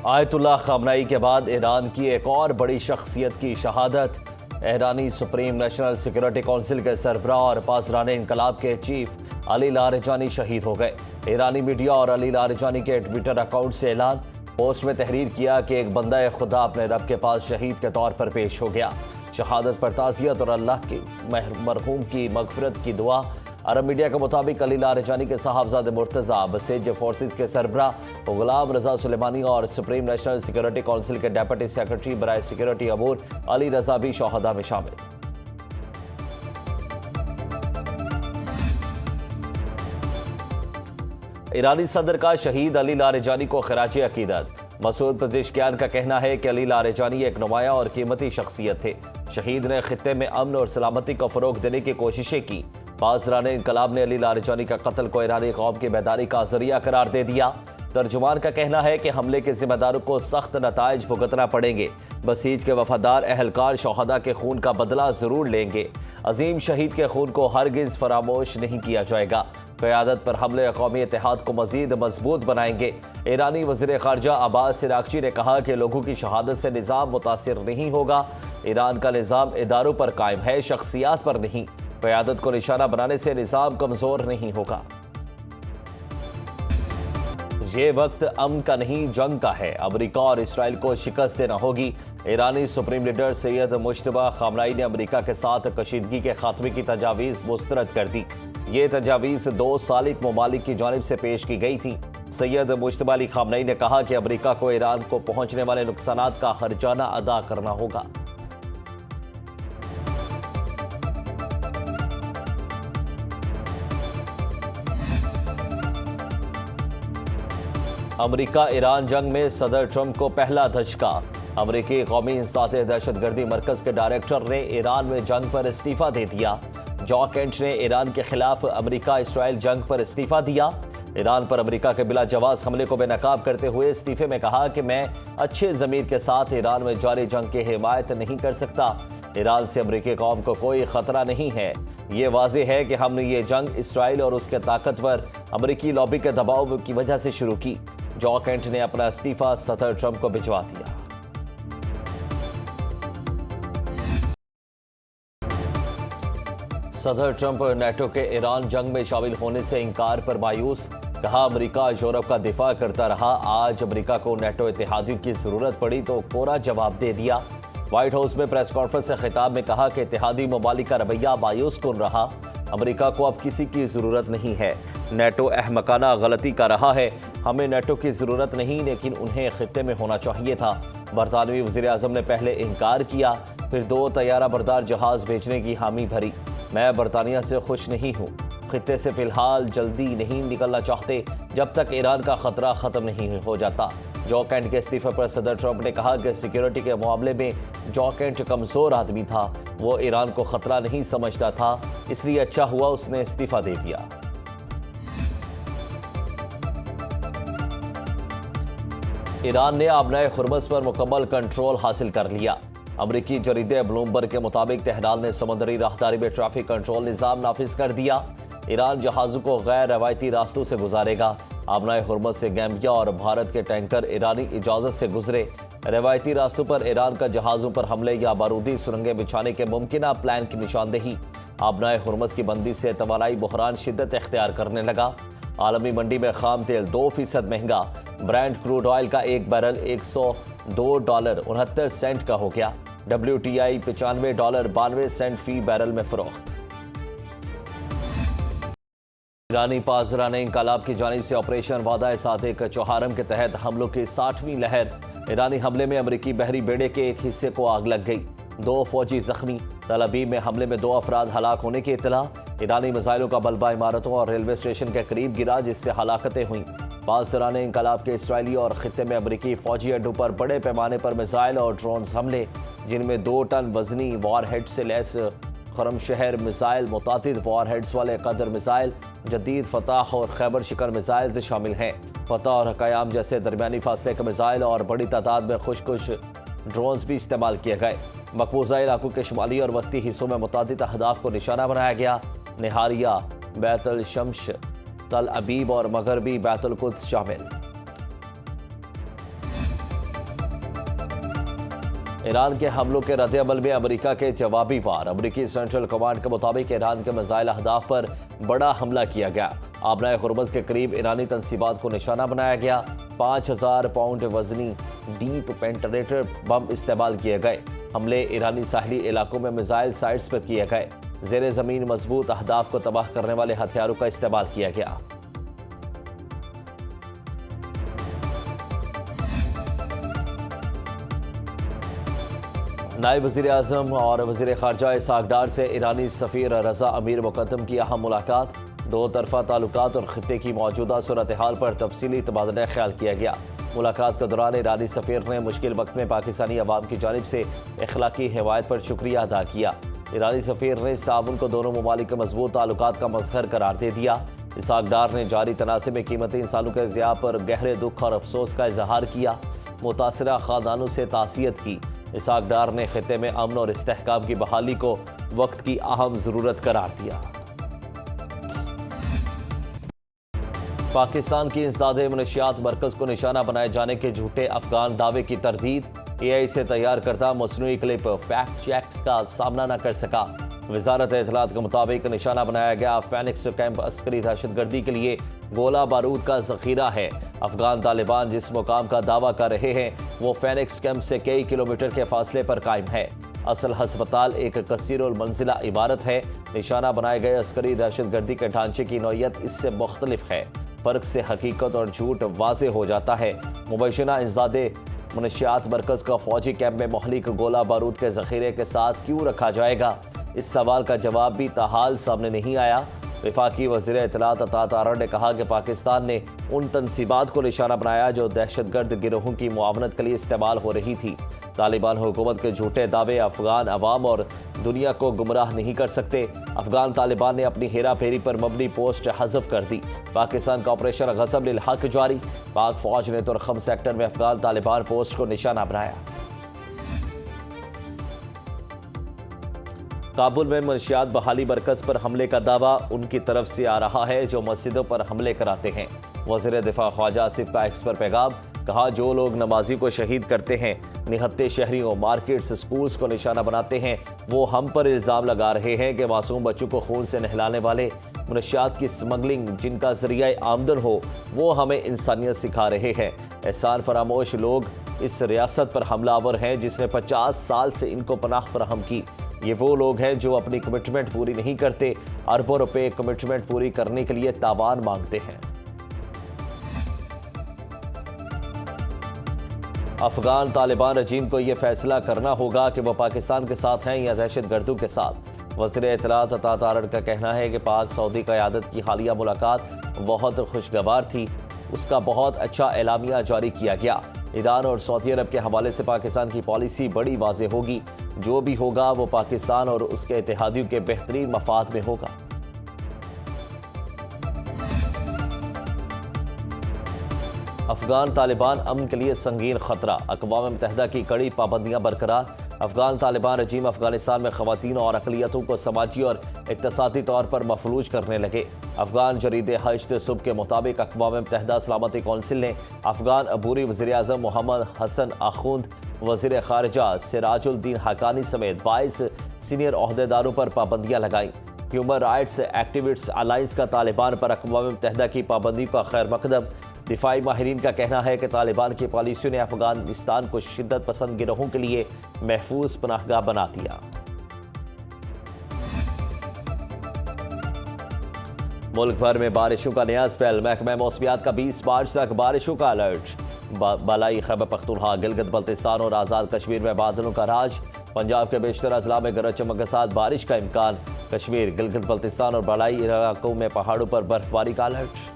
Ayatollah खामनाई के बाद Iran की एक और बड़ी शख्सियत की शहादत। ईरानी सुप्रीम नेशनल सिक्योरिटी काउंसिल के सरबराह और पासरान इनकलाब के चीफ अली लारिजानी शहीद हो गए। ईरानी मीडिया और अली लारिजानी के ट्विटर अकाउंट से ऐलान। पोस्ट में तहरीर किया कि एक बंदा खुदा अपने रब के पास शहीद के तौर पर पेश हो गया। शहादत पर ताज़ियत और अल्लाह की मरहूम की मगफिरत की दुआ। अरब मीडिया के मुताबिक अली लारिजानी के साहबजादे मुर्तज़ा बसेज फोर्सेस के सरबराह गुलाम रजा सुलेमानी और सुप्रीम नेशनल सिक्योरिटी काउंसिल के डेप्यूटी सेक्रेटरी बराए सिक्योरिटी अमूर अली रजा भी शहादा में शामिल। ईरानी सदर का शहीद अली लारिजानी को खिराज अकीदत। मसूद पज़ेश्कियान का कहना है कि अली लारिजानी एक नुमाया और कीमती शख्सियत थे। शहीद ने खित्ते में अमन और सलामती को फरोग देने की कोशिशें की। पासरान इनकलाब ने अली लारिजानी का कत्ल को ईरानी कौम की बेदारी का जरिया करार दे दिया। तर्जुमान का कहना है कि हमले के जिम्मेदारों को सख्त नताइज भुगतना पड़ेंगे। बसीज के वफादार अहलकार शहादा के खून का बदला जरूर लेंगे। अजीम शहीद के खून को हरगिज फरामोश नहीं किया जाएगा। क़यादत पर हमले कौमी इत्तेहाद को मजीद मजबूत बनाएंगे। ईरानी वज़ीर ख़ारजा अब्बास इराक़ची ने कहा कि लोगों की शहादत से निज़ाम मुतासिर नहीं होगा। ईरान का निज़ाम इदारों पर कायम है, शख्सियात पर नहीं। क़यादत को निशाना बनाने से निज़ाम कमज़ोर नहीं होगा। ये वक्त अमन का नहीं, जंग का है। अमेरिका और इसराइल को शिकस्त देना होगी। ईरानी supreme leader Sayyid Mojtaba Khamenei ने अमेरिका के साथ कशीदगी के खात्मे की तजावीज़ मुस्तरद कर दी। ये तजावीज़ 2 सालिक ममालिक की जानिब से पेश की गई थी। सैयद मुश्तबा अली खामनाई ने कहा कि अमेरिका को ईरान को पहुंचने वाले नुकसानात का हर्जाना अदा करना होगा। अमेरिका ईरान जंग में सदर ट्रंप को पहला धचका। अमेरिकी कौमी इंसदाद दहशतगर्दी मरकज के डायरेक्टर ने ईरान में जंग पर इस्तीफा दे दिया। जॉ केंट ने ईरान के खिलाफ अमेरिका इसराइल जंग पर इस्तीफा दिया। ईरान पर अमेरिका के बिला जवाज हमले को बेनकाब करते हुए इस्तीफे में कहा कि मैं अच्छे ज़मीर के साथ ईरान में जारी जंग की हिमायत नहीं कर सकता। ईरान से अमेरिकी कौम को कोई खतरा नहीं है। ये वाज़ेह है कि हमने ये जंग इसराइल और उसके ताकतवर अमेरिकी लॉबी के दबाव की वजह से शुरू की। जॉ केंट ने अपना इस्तीफा सदर ट्रंप को भिजवा दिया। सदर ट्रंप नेटो के ईरान जंग में शामिल होने से इनकार पर मायूस। कहा अमेरिका यूरोप का दिफा करता रहा, आज अमेरिका को नेटो इत्तेहादियों की जरूरत पड़ी तो कोरा जवाब दे दिया। व्हाइट हाउस में प्रेस कॉन्फ्रेंस से खिताब में कहा कि इत्तेहादी ममालिक का रवैया मायूस कुन रहा। अमेरिका को अब किसी की जरूरत नहीं है। नेटो अहमकाना गलती कर रहा है। हमें नेटो की जरूरत नहीं, लेकिन उन्हें खित्ते में होना चाहिए था। बरतानवी वज़ीर आज़म ने पहले इनकार किया, फिर 2 तैयारा बरदार जहाज भेजने की हामी भरी। मैं बरतानिया से खुश नहीं हूँ। खित्ते से फिलहाल जल्दी नहीं निकलना चाहते जब तक ईरान का खतरा खत्म नहीं हो जाता। जॉ केंट के इस्तीफे पर सदर ट्रंप ने कहा कि सिक्योरिटी के मामले में जॉ केंट कमजोर आदमी था। वो ईरान को खतरा नहीं समझता था, इसलिए अच्छा हुआ उसने इस्तीफा दे दिया। ईरान ने आबनाए खुर्मस पर मुकम्मल कंट्रोल हासिल कर लिया। अमरीकी जरीदे ब्लूमबर्ग के मुताबिक तेहरान ने समुद्री राहदारी में ट्रैफिक कंट्रोल निज़ाम नाफिज कर दिया। ईरान जहाज़ों को गैर रवायती रास्तों से गुजारेगा। आबनाए खुर्मस से गैम्बिया और भारत के टैंकर ईरानी इजाज़त से गुजरे। रवायती रास्तों पर ईरान का जहाज़ों पर हमले या बारूदी सुरंगें बिछाने के मुमकिन प्लान की निशानदेही। आबनाए खुर्मस की बंदी से तवानाई बहरान शिद्दत इख्तियार करने लगा। आलमी मंडी में खाम तेल 2% महंगा। ब्रांड क्रूड ऑयल का एक बैरल $102.69 का हो गया। WTI $95.92 फी बैरल में फरोख्त। ईरानी पासरान इनकलाब की जानिब से ऑपरेशन वादा सादिक चौहारम के तहत हमलों की 60वीं लहर। ईरानी हमले में अमरीकी बहरी बेड़े के एक हिस्से को आग लग गई। 2 फौजी जख्मी। तल अबीब में हमले में 2 अफराद हलाक होने की इत्तला। ईरानी मिसाइलों का बल्बा इमारतों और रेलवे स्टेशन के करीब गिरा, जिससे हलाकतें हुईं। पासरान इनकलाब के इसराइली और खित्ते में अमरीकी फौजी अड्डों पर बड़े पैमाने पर मिसाइल और ड्रोन्स हमले, जिनमें 2 टन वजनी वॉरहेड से लैस खरमशहर मिसाइल, मुतादिद वॉरहेड्स वाले कदर मिसाइल, जदीद फताह और खैबर शिकर मिसाइल से शामिल हैं। फताह और हकायाम जैसे दरमियानी फासले के मिसाइल और बड़ी तादाद में खुश ड्रोन्स भी इस्तेमाल किए गए। मकबूजा इलाकों के शुमाली और वस्ती हिस्सों में मुतादिद अहदाफ को निशाना बनाया गया। निहारिया, बैतुल शम्स, तल अबीब और मगरबी बैतुल कुद्स शामिल। ईरान के हमलों के रद्द-ए-अमल में अमेरिका के जवाबी वार। अमेरिकी सेंट्रल कमांड के मुताबिक ईरान के मिसाइल अहदाफ पर बड़ा हमला किया गया। आबनाए खुर्मज के करीब ईरानी तंसीबात को निशाना बनाया गया। 5000 पाउंड वजनी डीप पेंट्रेटर बम इस्तेमाल किए गए। हमले ईरानी साहली इलाकों में मिसाइल साइट्स पर किए गए। जेर जमीन मजबूत अहदाफ को तबाह करने वाले हथियारों का इस्तेमाल किया गया। नायब वज़ीर आज़म और वज़ीर ख़ारजा इसहाक़ डार से ईरानी सफ़ीर रज़ा अमीर मुक़द्दम की अहम मुलाकात। दो तरफ़ा ताल्लुकात और ख़ित्ते की मौजूदा सूरत हाल पर तफसीली तबादला ख्याल किया गया। मुलाकात के दौरान ईरानी सफ़ीर ने मुश्किल वक्त में पाकिस्तानी अवाम की जानिब से इखलाकी हिमायत पर शुक्रिया अदा किया। ईरानी सफ़ीर ने इस ताउन को दोनों ममालिक के मजबूत ताल्लुकात का मज़हर करार दे दिया। इसहाक़ डार ने जारी तनाज़े में कीमती इंसानों के ज़िया पर गहरे दुख और अफसोस का इजहार किया। मुतासरा ख़ानदानों से तासियत की। इसहाक़ डार ने खित्ते में अमन और इस्तेहकाम की बहाली को वक्त की अहम ज़रूरत करार दिया। पाकिस्तान की इंसदादे मनशियात मरकज़ को निशाना बनाए जाने के झूठे अफगान दावे की तरदीद। AI से तैयार करता मसनूई क्लिप फैक्ट चेक्स का सामना न कर सका। वजारत इत्तलात के मुताबिक निशाना बनाया गया फेनिक्स कैंप अस्करी दहशतगर्दी के लिए गोला बारूद का जखीरा है। अफगान तालिबान जिस मुकाम का दावा कर रहे हैं वो फेनिक्स कैंप से कई किलोमीटर के फासले पर कायम है। असल हस्पताल एक कसीरुल मंजिला इमारत है। निशाना बनाए गए अस्करी दहशतगर्दी के ढांचे की नौयत इससे मुख्तलिफ है। फर्क से हकीकत और झूठ वाज़े हो जाता है। मुबैशना इंसदादे मनशियात मरकज़ का फौजी कैंप में मुहलिक गोला बारूद के जखीरे के साथ क्यों रखा जाएगा, इस सवाल का जवाब भी ताहाल सामने नहीं आया। वफाकी वज़ीर इत्तलात अता तारड़ ने कहा कि पाकिस्तान ने उन तंसीबात को निशाना बनाया जो दहशतगर्द गिरोहों की मुआवनत के लिए इस्तेमाल हो रही थी। तालिबान हुकूमत के झूठे दावे अफगान अवाम और दुनिया को गुमराह नहीं कर सकते। अफगान तालिबान ने अपनी हेरा फेरी पर मबनी पोस्ट हज़फ कर दी। पाकिस्तान का ऑपरेशन गज़ब लिल हक जारी। पाक फौज ने तुरखम सेक्टर में अफगान तालिबान पोस्ट को निशाना बनाया। काबुल में मनशियात बहाली मरकज़ पर हमले का दावा उनकी तरफ से आ रहा है जो मस्जिदों पर हमले कराते हैं। वज़ीर दिफा ख्वाजा आसिफ का एक्स पर पैगाम। कहा जो लोग नमाजी को शहीद करते हैं, निहत्ते शहरियों, मार्केट्स, स्कूल्स को निशाना बनाते हैं, वो हम पर इल्ज़ाम लगा रहे हैं कि मासूम बच्चों को खून से नहलाने वाले मनशियात की स्मगलिंग जिनका ज़रिया आमदन हो वो हमें इंसानियत सिखा रहे हैं। एहसान फरामोश लोग इस रियासत पर हमलावर हैं जिसने 50 साल से इनको पनाह फराहम की। ये वो लोग हैं जो अपनी कमिटमेंट पूरी नहीं करते, अरबों रुपए कमिटमेंट पूरी करने के लिए तावान मांगते हैं। अफगान तालिबान रजीम को यह फैसला करना होगा कि वह पाकिस्तान के साथ हैं या दहशतगर्दों के साथ। वज़ीर इत्तलात अता तारड़ का कहना है कि पाक सऊदी क़यादत की हालिया मुलाकात बहुत खुशगवार थी। उसका बहुत अच्छा एलामिया जारी किया गया। ईरान और सऊदी अरब के हवाले से पाकिस्तान की पॉलिसी बड़ी वाज़ेह होगी। जो भी होगा वो पाकिस्तान और उसके इत्तेहादियों के बेहतरीन मफाद में होगा। अफगान तालिबान अमन के लिए संगीन खतरा। अक़वाम मुत्तहिदा की कड़ी पाबंदियां बरकरार। अफगान तालिबान रजीम अफगानिस्तान में ख़वातीन और अक़लियतों को समाजी और इक़्तिसादी तौर पर मफलूज करने लगे। अफगान जरीदे हश्द सुबह के मुताबिक अक़वाम मुत्तहिदा सलामती कौंसिल ने अफगान अबूरी वज़ीर आज़म मोहम्मद हसन आखुंद, वज़ीर ख़ारिजा सिराजुद्दीन हक़ानी समेत 22 सीनियर ओहदेदारों पर पाबंदियाँ लगाईं। ह्यूमन राइट्स एक्टिविस्ट अलायंस का तालिबान पर अक़वाम मुत्तहिदा की पाबंदी का खैर मकदम। दिफाई माहिरीन का कहना है कि तालिबान की पॉलिसियों ने अफगानिस्तान को शिद्दत पसंद गिरोहों के लिए महफूज पनाहगाह बना दिया। मुल्क भर में बारिशों का नया स्पेल। महकमा मौसमियात का 20 मार्च तक बारिशों का अलर्ट। बालाई खैबर पख्तूनख्वा, गिलगित बल्तिस्तान और आज़ाद कश्मीर में बादलों का राज। पंजाब के बेशतर अजला में गरज चमक के साथ बारिश का इम्कान। कश्मीर, गिलगित बल्तिस्तान और बालाई इलाकों में पहाड़ों पर बर्फबारी का अलर्ट।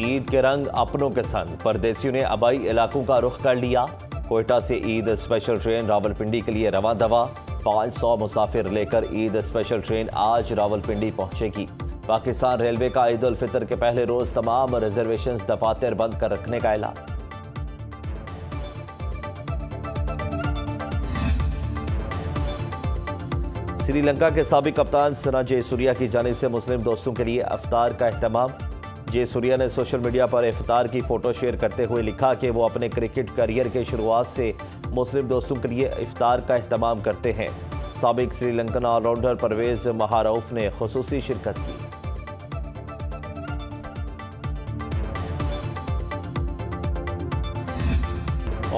ईद के रंग अपनों के संग। परदेसियों ने आबाई इलाकों का रुख कर लिया। कोयटा से ईद स्पेशल ट्रेन रावलपिंडी के लिए रवां दवा। 500 मुसाफिर लेकर ईद स्पेशल ट्रेन आज रावलपिंडी पहुंचेगी। पाकिस्तान रेलवे का ईद उल फितर के पहले रोज तमाम रिजर्वेशंस दफातर बंद कर रखने का ऐलान। श्रीलंका के साबिक कप्तान सना जयसूर्या की जानिब से मुस्लिम दोस्तों के लिए इफ्तार का अहतमाम। जयसूर्या ने सोशल मीडिया पर इफ्तार की फोटो शेयर करते हुए लिखा कि वो अपने क्रिकेट करियर के शुरुआत से मुस्लिम दोस्तों के लिए इफ्तार का अहतमाम करते हैं। साबिक श्रीलंकन ऑलराउंडर परवेज महारऊफ ने खुसूसी शिरकत की।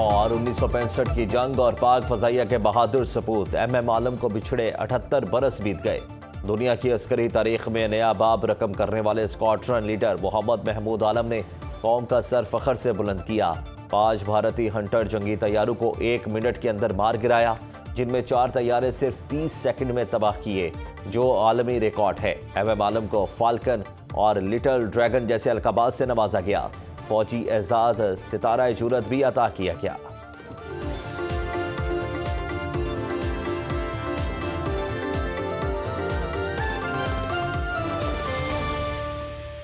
और 1965 की जंग और पाक फजाइया के बहादुर सपूत MM आलम को बिछड़े 78 बरस बीत गए। दुनिया की अस्करी तारीख में नया बाब रकम करने वाले स्क्वाड्रन लीडर मोहम्मद महमूद आलम ने कौम का सर फखर से बुलंद किया। 5 भारतीय हंटर जंगी तैयारों को 1 मिनट के अंदर मार गिराया, जिनमें 4 तैयारे सिर्फ 30 सेकंड में तबाह किए, जो आलमी रिकॉर्ड है। MM आलम को फाल्कन और लिटिल ड्रैगन जैसे अलकाबात से नवाजा गया। फौजी एजाज सितारा जुरत भी अता किया गया।